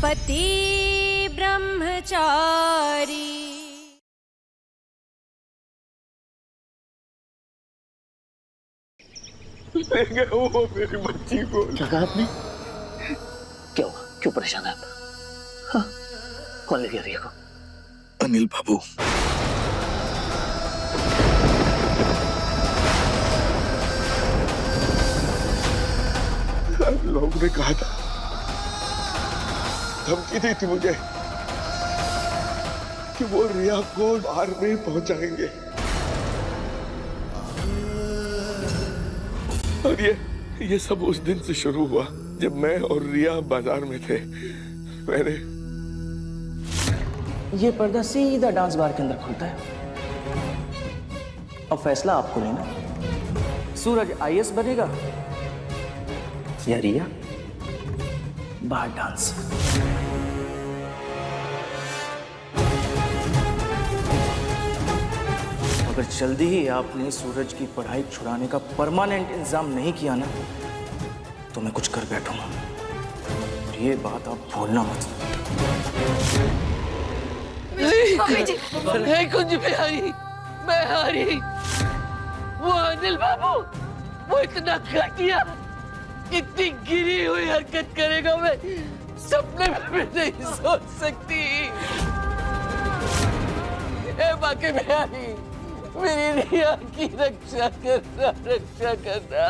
पति ब्रह्मचारी। ले गए वो मेरी बच्ची को। क्या कहा आपने? क्या हुआ? क्यों परेशान है आप? हाँ? कौन ले गया रिया को? अनिल बाबू। लोगों ने कहा था, धमकी दी थी मुझे कि वो रिया को बाहर नहीं पहुंचाएंगे। और ये सब उस दिन से शुरू हुआ जब मैं और रिया बाजार में थे। मैंने ये पर्दा सीधा डांस बार के अंदर खुलता है। अब फैसला आपको लेना। सूरज आईएएस बनेगा या रिया बाहर डांस। अगर जल्दी ही आपने सूरज की पढ़ाई छुड़ाने का परमानेंट इंतजाम नहीं किया ना, तो मैं कुछ कर बैठूंगा। ये बात आप भूलना मत। नहीं कुंज बिहारी, मैं हारी। वो अनिल बाबू, वो इतना घटिया, इतनी गिरी हुई हरकत करेगा, मैं सपने में भी नहीं सोच सकती। ए बाकी बिहारी, मेरी रिया की रक्षा करना, रक्षा करना।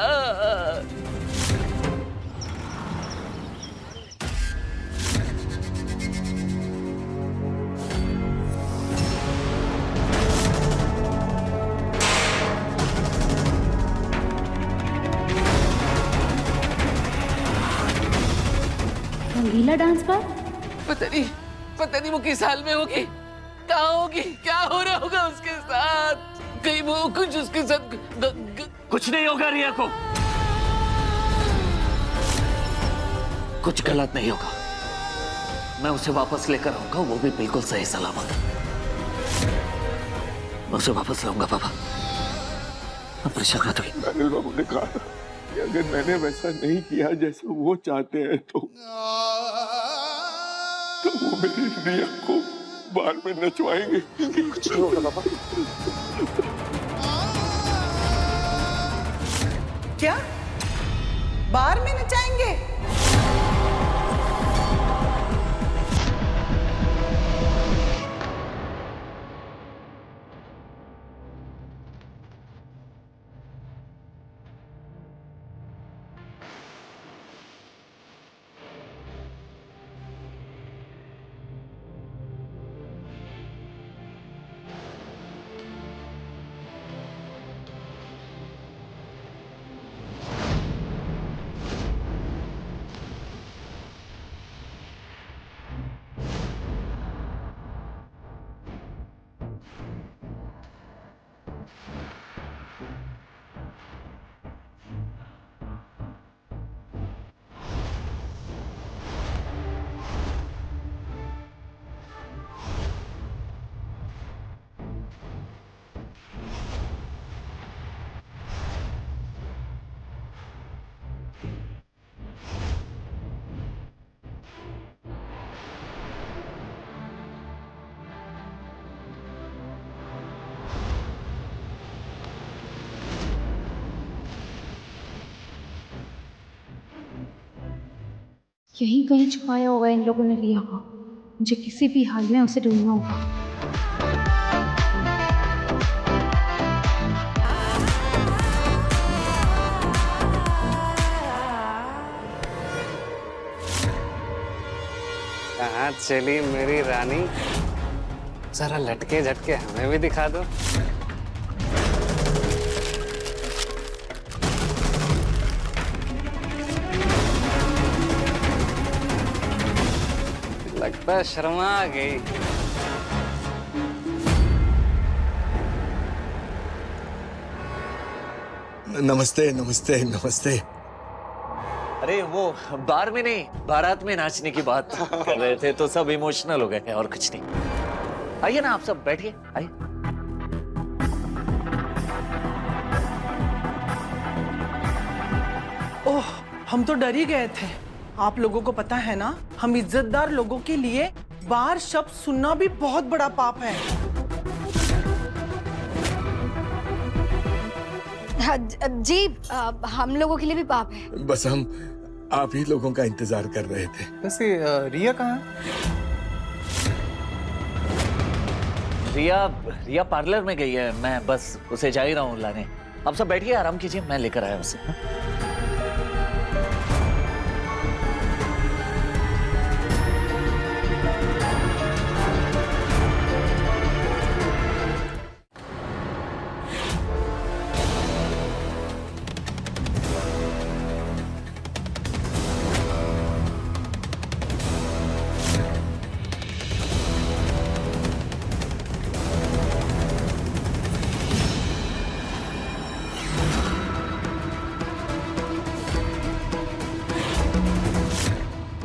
रंगीला डांस पर पता नहीं वो किस हाल में होगी, कहाँ होगी, क्या हो रहा होगा उसके साथ। कहीं वो कुछ उसके साथ कुछ नहीं होगा रिया को। कुछ गलत नहीं होगा। मैं उसे वापस लेकर आऊंगा, वो भी बिल्कुल सही सलामत। मैं उसे वापस लाऊंगा पापा, आप परेशान मत होइए। अनिल बाबू ने कहा था कि अगर मैंने वैसा नहीं किया जैसा वो चाहते हैं तो वो मेरी रिया को बार में नचवाएंगे। कुछ नहीं होगा पापा। क्या बार में नचाएंगे? यहीं कहीं छुपाया होगा इन लोगों ने रिया को। मुझे किसी भी हाल में उसे ढूंढना होगा। कहाँ चली मेरी रानी? जरा लटके झटके हमें भी दिखा दो। लगता है शर्मा आ गई। नमस्ते नमस्ते नमस्ते। अरे वो बार में नहीं, बारात में नाचने की बात कर रहे थे तो सब इमोशनल हो गए और कुछ नहीं। आइए ना, आप सब बैठिए, आइए। ओह, हम तो डर ही गए थे। आप लोगों को पता है ना, हम इज्जतदार लोगों के लिए बार शब्द सुनना भी बहुत बड़ा पाप है। हाँ, जी हम लोगों के लिए भी पाप है। बस हम आप ही लोगों का इंतजार कर रहे थे। वैसे रिया कहाँ है? रिया पार्लर में गई है, मैं बस उसे जा ही रहा हूँ लाने। आप सब बैठिए, आराम कीजिए, मैं लेकर आया उसे।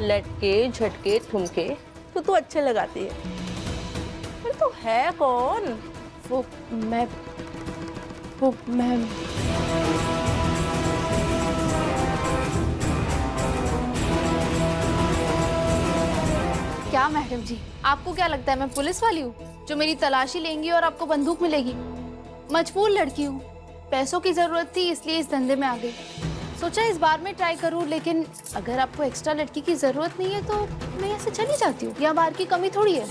लटके झटके ठुमके तो तू अच्छे लगाती है, पर तू है कौन? वो मैं क्या मैडम जी, आपको क्या लगता है मैं पुलिस वाली हूँ जो मेरी तलाशी लेंगी और आपको बंदूक मिलेगी? मजबूर लड़की हूँ, पैसों की जरूरत थी इसलिए इस धंधे में आ गई। सोचा इस बार में ट्राई करूँ, लेकिन अगर आपको एक्स्ट्रा लड़की की जरूरत नहीं है तो मैं यहाँ से चली जाती हूँ। यहाँ बाहर की कमी थोड़ी है।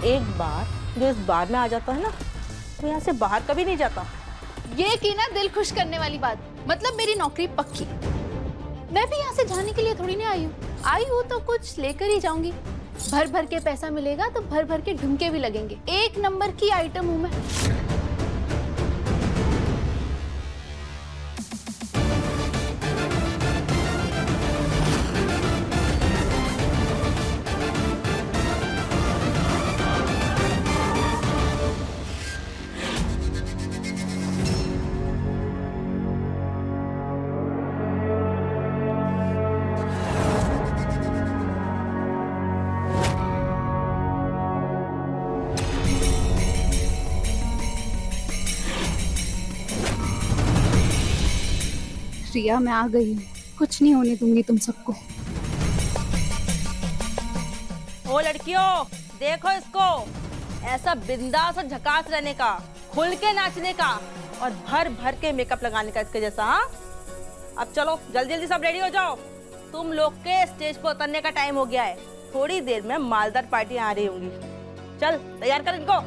एक बार जो इस बार में आ जाता है ना, तो यहाँ से बाहर कभी नहीं जाता। ये की ना दिल खुश करने वाली बात, मतलब मेरी नौकरी पक्की। मैं भी यहाँ से जाने के लिए थोड़ी नहीं आई हूँ तो कुछ लेकर ही जाऊंगी। भर भर के पैसा मिलेगा तो भर भर के ढुमके भी लगेंगे। एक नंबर की आइटम हूँ मैं। रिया, मैं आ गई हूँ, कुछ नहीं होने दूंगी तुम सबको। ओ लड़कियों, देखो इसको, ऐसा बिंदास और झकास रहने का, खुल के नाचने का और भर भर के मेकअप लगाने का इसके जैसा। हाँ, अब चलो जल्दी जल्दी सब रेडी हो जाओ, तुम लोग के स्टेज पर उतरने का टाइम हो गया है। थोड़ी देर में मालदार पार्टी आ रही होंगी। चल तैयार कर इनको,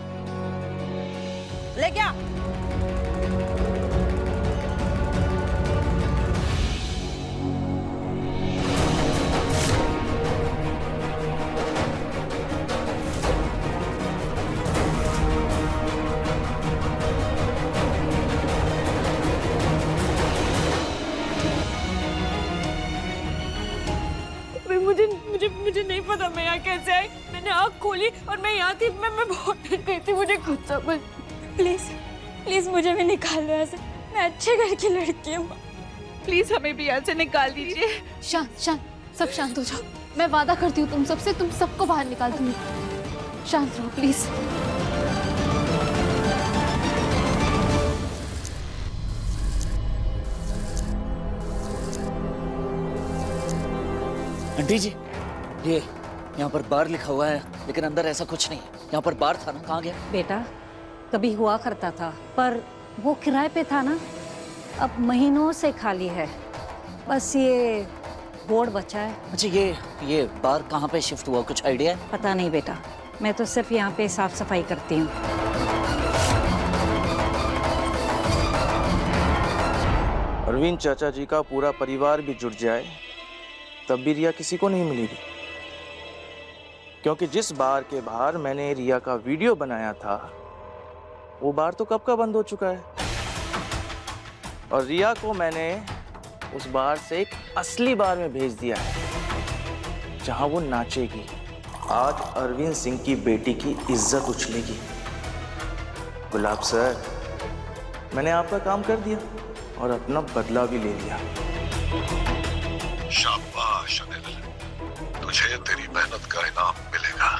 ले क्या। मुझे नहीं पता मैं यहाँ कैसे आई। मैंने आँख खोली और मैं यहाँ थी। मैं बहुत डर गई थी, मुझे खुद समझ। प्लीज मुझे भी निकाल दो यहाँ से। मैं अच्छे घर की लड़की हूँ, प्लीज हमें भी यहाँ से निकाल दीजिए। शांत शांत, सब शांत हो जाओ। मैं वादा करती हूँ तुम सबसे, तुम सबको बाहर निकाल दूंगी। शांत रहो प्लीज। आंटी जी, ये यहाँ पर बार लिखा हुआ है, लेकिन अंदर ऐसा कुछ नहीं है। यहाँ पर बार था ना, कहाँ गया? बेटा, कभी हुआ करता था, पर वो किराए पे था ना, अब महीनों से खाली है। बस ये बोर्ड बचा है। अच्छा, ये बार कहाँ पे शिफ्ट हुआ, कुछ आइडिया है? पता नहीं बेटा, मैं तो सिर्फ यहाँ पे साफ सफाई करती हूँ। अरविंद चाचा जी का पूरा परिवार भी जुट जाए तब भी रिया किसी को नहीं मिलेगी, क्योंकि जिस बार के बाहर मैंने रिया का वीडियो बनाया था वो बार तो कब का बंद हो चुका है, और रिया को मैंने उस बार से एक असली बार में भेज दिया है जहां वो नाचेगी। आज अरविंद सिंह की बेटी की इज्जत उछलेगी। गुलाब सर, मैंने आपका काम कर दिया और अपना बदला भी ले लिया। शाबाश अनिल, तुझे तेरी मेहनत का इनाम मिलेगा।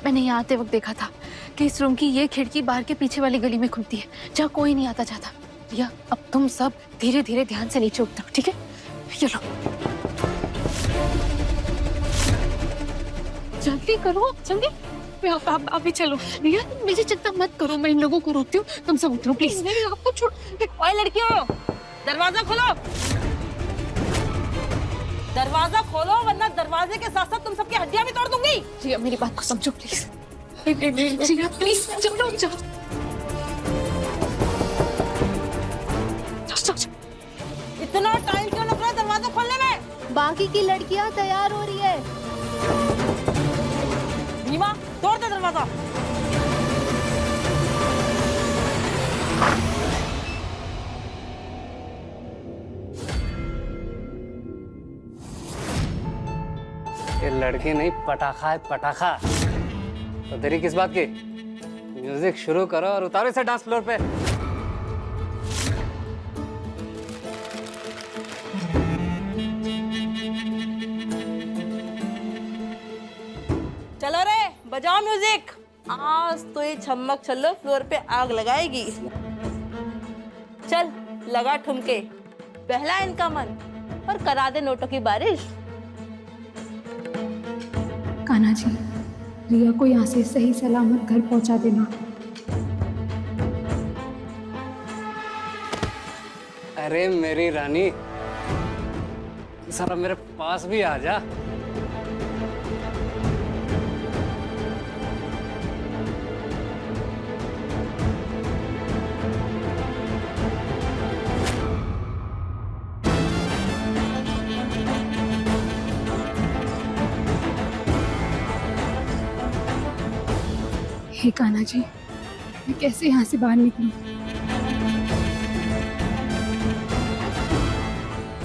मैंने यहाँ आते वक्त देखा था कि इस रूम की ये खिड़की बाहर के पीछे वाली गली में खुलती है, जहाँ कोई नहीं आता जाता। रिया, अब तुम सब धीरे धीरे ध्यान से नीचे उतरो, ठीक है? चलो जल्दी करो, जल्दी। आप अभी चलो। रिया, मुझे चिंता मत करो, मैं इन लोगों को रोकती हूँ, तुम सब उतरो प्लीज। नहीं, आपको छोड़। ओए लड़कियों, दरवाजा खोलो, दरवाजा खोलो, वरना दरवाजे के साथ साथ तुम सबकी हड्डियां भी तोड़ दूंगी। रिया, मेरी बात को समझो प्लीज। रिया प्लीज, चलो जाओ। इतना टाइम क्यों लग रहा है दरवाजा खोलने में? बाकी की लड़कियां तैयार हो रही है। नीमा, तोड़ दे दरवाजा। ये लड़की नहीं, पटाखा है पटाखा। तो देरी किस बात की? म्यूजिक शुरू करो और उतारो इसे डांस फ्लोर पे। चलो रे, बजाओ म्यूजिक। आज तो ये छम्मक छल्लो फ्लोर पे आग लगाएगी। चल लगा ठुमके, बहला इनका मन और करा दे नोटों की बारिश। कान्हा जी, रिया को यहाँ से सही सलामत घर पहुँचा देना। अरे मेरी रानी, जरा मेरे पास भी आ जा। हे कान्हा जी, मैं कैसे यहाँ से बाहर निकलूं?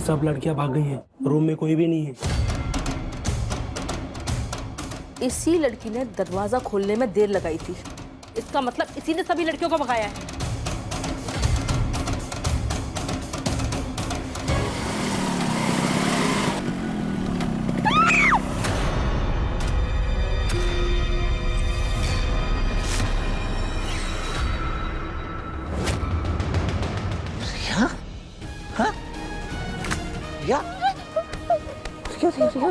सब लड़कियां भाग गई हैं, रूम में कोई भी नहीं है। इसी लड़की ने दरवाजा खोलने में देर लगाई थी। इसका मतलब इसी ने सभी लड़कियों को भगाया है। रिया? क्या थी रिया?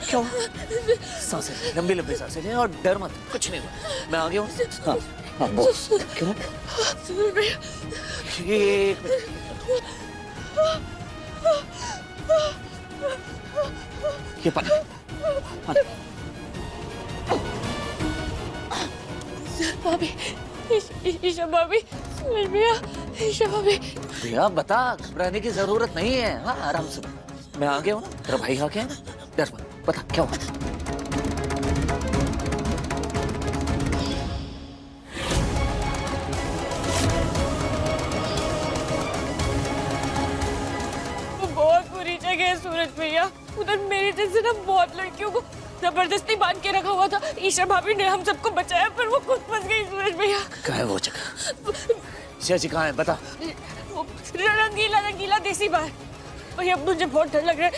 क्यों? सांसें ले, लंबी लंबी सांसें ले और डर मत, कुछ नहीं हुआ। मैं आ गया हूँ। हाँ, हाँ, बोल। क्यों? एक मिनट। ये पानी। भाभी, ईशा भाभी, भैया, ईशा भाभी। रिया बता, घबराने की जरूरत नहीं है। हाँ, आराम से। मैं आ गया हूँ ना, तेरा भाई आ गया ना, डर मत। बता क्या हुआ? वो बहुत बुरी जगह है सूरज भैया। उधर मेरी जैसे ना बहुत लड़कियों को जबरदस्ती बांध के रखा हुआ था। ईशा भाभी ने हम सबको बचाया, पर वो खुद फंस गई सूरज भैया। कहाँ है वो जगह? ईशा जी कहाँ है? बता। रंगीला रंगीला देसी बार। भैया मुझे बहुत डर लग रहा है।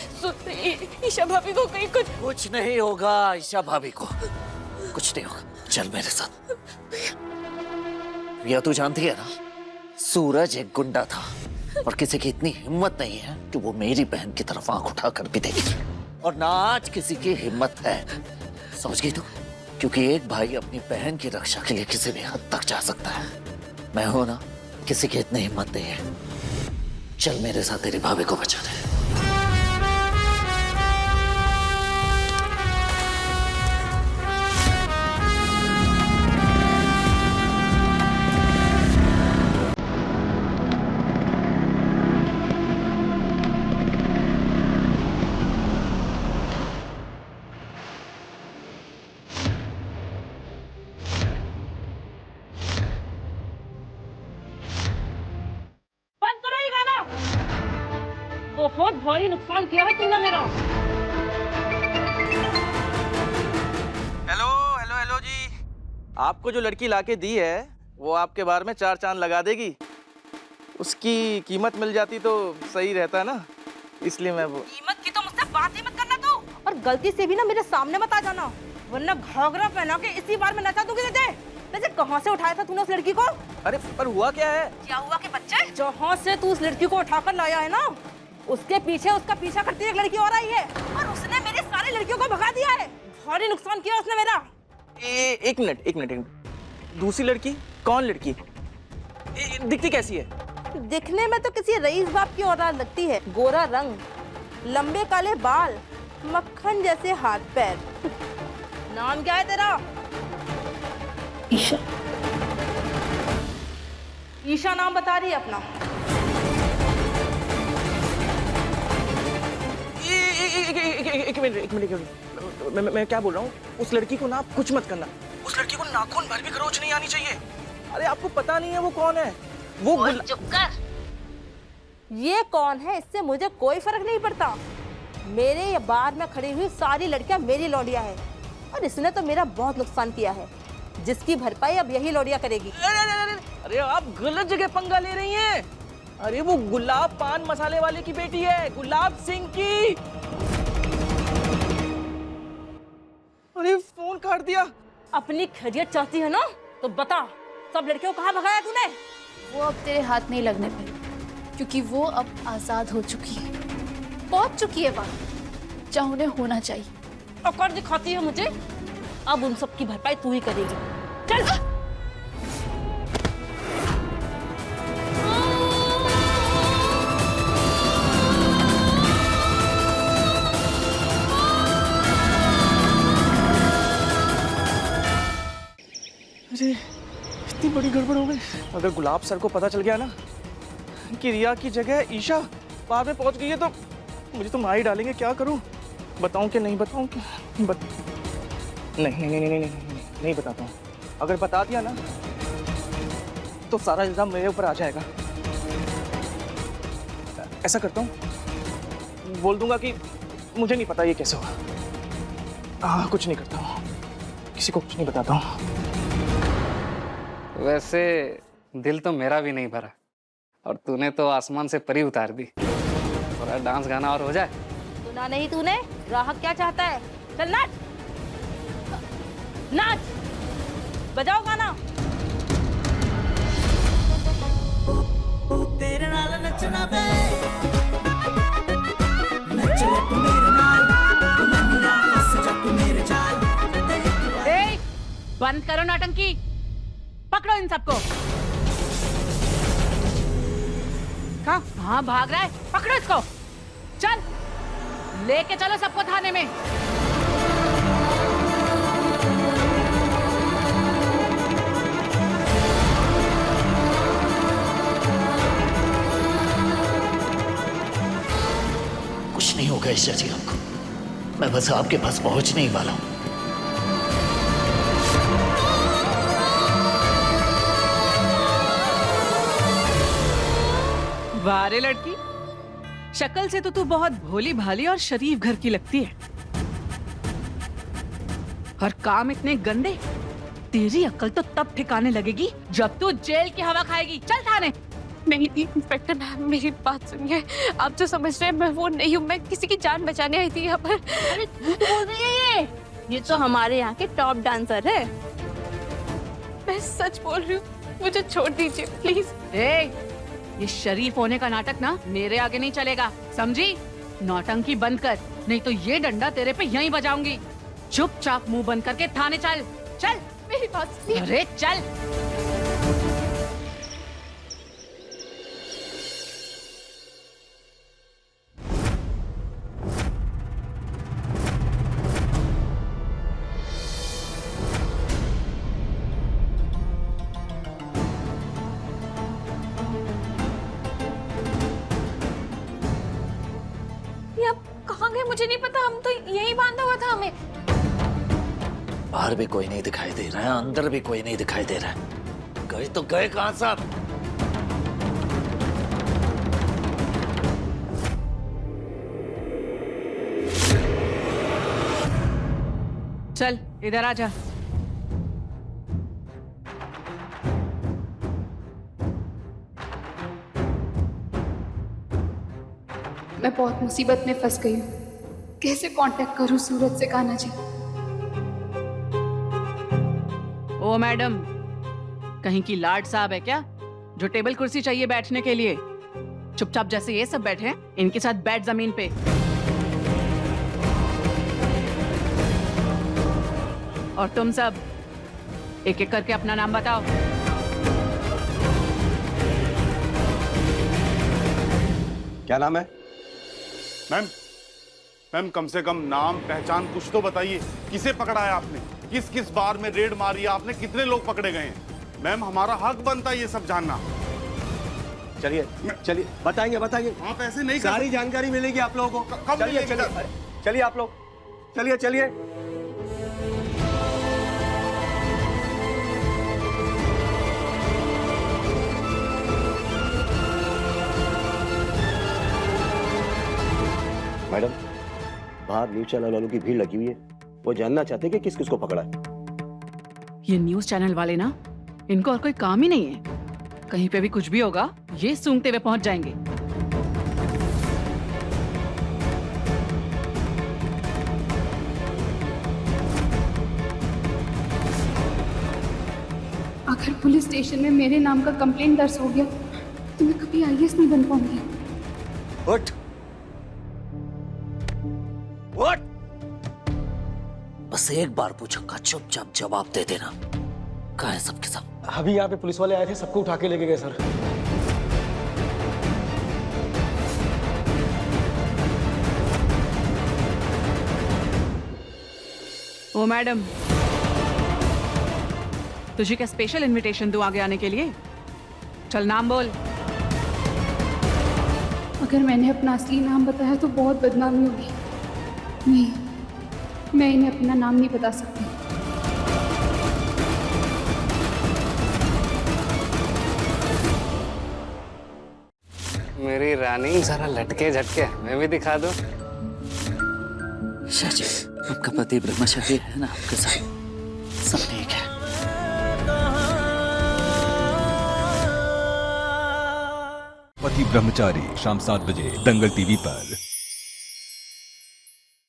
ईशा भाभी को कहीं कुछ नहीं होगा। ईशा भाभी को कुछ नहीं होगा। चल मेरे साथ। रिया, तू जानती है ना, सूरज एक गुंडा था और किसी की इतनी हिम्मत नहीं है कि वो मेरी बहन की तरफ आंख उठाकर भी देखे। और ना आज किसी की हिम्मत है, समझ गई तू? क्योंकि एक भाई अपनी बहन की रक्षा के लिए किसी भी हद तक जा सकता है। मैं हूं ना, किसी की इतनी हिम्मत नहीं है। चल मेरे साथ, तेरी भाभी को बचा दे। बहुत भारी नुकसान किया है तुमने मेरा। हेलो हेलो हेलो जी, आपको जो लड़की लाके दी है वो आपके बार में 4 चांद लगा देगी। उसकी कीमत मिल जाती तो सही रहता ना, इसलिए मैं वो। कीमत की तो मुझसे बात ही मत करना तू। और गलती से भी ना मेरे सामने मत आ जाना, वरना घाघरा पहना के इसी बार में नचा दूंगी तुझे। वैसे कहाँ से उठाया था तूने उस लड़की को? अरे पर हुआ क्या है? क्या हुआ कि बच्चे, जहाँ से तू उस लड़की को उठाकर लाया है ना, उसके पीछे उसका पीछा करती एक लड़की और आई है और उसने मेरी सारी लड़कियों को भगा दिया है। भारी नुकसान किया उसने मेरा। एक मिनट। दूसरी लड़की? कौन लड़की? दिखती कैसी है? दिखने में तो किसी रईस बाप की औलाद लगती है। गोरा रंग, लंबे काले बाल, मक्खन जैसे हाथ पैर। नाम क्या है तेरा? ईशा। ईशा नाम बता रही है अपना? एक मिनट। मैं क्या बोल रहा हूँ, उस लड़की को ना आप कुछ मत करना। उस लड़की को नाखून भर भी खरोच नहीं आनी चाहिए। अरे आपको पता नहीं है वो कौन है? वो चुप कर। ये कौन है इससे मुझे कोई फर्क नहीं पड़ता। मेरे ये बार में खड़ी हुई सारी लड़कियां मेरी लौंडिया है और इसने तो मेरा बहुत नुकसान किया है, जिसकी भरपाई अब यही लौंडिया करेगी। अरे आप गलत जगह पंगा ले रही हैं। अरे वो गुलाब पान मसाले वाले की बेटी है, गुलाब सिंह की। अरे फोन काट दिया। अपनी खैरियत चाहती है ना तो बता, सब लड़कियों को कहाँ भगाया तूने? वो अब तेरे हाथ नहीं लगने पे, क्योंकि वो अब आजाद हो चुकी है, पहुंच चुकी है वहां जहाँ उन्हें होना चाहिए। औकात दिखाती है मुझे। अब उन सब की भरपाई तू ही करेगी। चल। अरे इतनी बड़ी गड़बड़ हो गई। अगर गुलाब सर को पता चल गया ना कि रिया की जगह ईशा बाहर में पहुंच गई है तो मुझे तो मार ही डालेंगे। क्या करूं? बताऊं कि नहीं बताऊं कि नहीं बताता हूं। अगर बता दिया ना तो सारा इल्जाम मेरे ऊपर आ जाएगा। ऐसा करता हूं, बोल दूंगा कि मुझे नहीं पता ये कैसे हुआ। हाँ, कुछ नहीं करता हूं, किसी को कुछ नहीं बताता हूं। वैसे दिल तो मेरा भी नहीं भरा और तूने तो आसमान से परी उतार दी। थोड़ा डांस गाना और हो जाए। सुना नहीं तूने? ग्राहक क्या चाहता है? चल नाच नाच, बजाओ गाना। तेरे नाल नचना वे, नच ले तू मेरे नाल, तू मेरा फस जा तू मेरे चाल। ए, बंद करो नाटंकी, पकड़ो इन सबको। कहाँ भाग रहा है? पकड़ो इसको, चल लेके चलो सबको थाने में। कुछ नहीं होगा ईशा जी आपको, मैं बस आपके पास पहुंचने ही वाला हूं। वारे लड़की, शक्ल से तो तू बहुत भोली भाली और शरीफ घर की लगती है, और काम इतने गंदे। तेरी अक्ल तो तब ठिकाने लगेगी जब तू जेल की हवा खाएगी। चल थाने। नहीं इंस्पेक्टर मैम, मेरी बात सुनिए। आप जो समझ रहे हैं मैं वो नहीं हूँ, मैं किसी की जान बचाने आई थी यहाँ पर। अरे बोल रही है ये तो हमारे यहाँ के टॉप डांसर है। मैं सच बोल रही हूँ, मुझे छोड़ दीजिए प्लीज। ये शरीफ होने का नाटक ना मेरे आगे नहीं चलेगा, समझी? नौटंकी बंद कर, नहीं तो ये डंडा तेरे पे यहीं बजाऊंगी। चुपचाप मुंह बंद करके थाने चल। चल मेरी बात सुनिए। अरे चल। कहाँ गए मुझे नहीं पता, हम तो यही बांधा हुआ था हमें। बाहर भी कोई नहीं दिखाई दे रहा है, अंदर भी कोई नहीं दिखाई दे रहा है। गए तो गए कहां साहब? चल इधर आ जा। मैं बहुत मुसीबत में फंस गई हूँ। कैसे कांटेक्ट करूं सूरज से कान्हा जी? ओ मैडम, कहीं की लाड साहब है क्या जो टेबल कुर्सी चाहिए बैठने के लिए? चुपचाप जैसे ये सब बैठे हैं, इनके साथ बैठ जमीन पे। और तुम सब एक एक करके अपना नाम बताओ। क्या नाम है? मैम कम से कम नाम पहचान कुछ तो बताइए। किसे पकड़ा है आपने? किस किस बार में रेड मारी है आपने? कितने लोग पकड़े गए हैं? मैम हमारा हक बनता है ये सब जानना। चलिए चलिए, बताएंगे बताएंगे। आप ऐसे नहीं, सारी जानकारी मिलेगी आप लोगों को। कब चलिए मिलेगी? चलिए चलिए आप लोग, चलिए चलिए। मैडम, बाहर न्यूज चैनल वालों की भीड़ लगी हुई है। वो जानना चाहते हैं कि किस किस को पकड़ा है। ये न्यूज चैनल वाले ना, इनको और कोई काम ही नहीं है। कहीं पे भी कुछ भी होगा, ये सूंघते हुए पहुंच जाएंगे। अगर पुलिस स्टेशन में मेरे नाम का कंप्लेंट दर्ज हो गया तो मैं कभी आईएएस नहीं बन पाऊंगी। उठ उठ, बस एक बार पूछूंगा, चुपचाप जवाब दे देना। कहाँ है सबके सब? अभी यहाँ पे पुलिस वाले आए थे, सबको उठा के लेके गए सर। ओ मैडम, तुझे क्या स्पेशल इनविटेशन दूं आगे आने के लिए? चल नाम बोल। अगर मैंने अपना असली नाम बताया तो बहुत बदनामी होगी। नहीं, मैं इन्हें अपना नाम नहीं बता सकती। मेरी रानी, जरा लटके झटके मैं भी दिखा दूं। शाह जी, आपका पति ब्रह्मचारी है ना, आपके साथ सब ठीक है। पति ब्रह्मचारी शाम 7 बजे दंगल टीवी पर।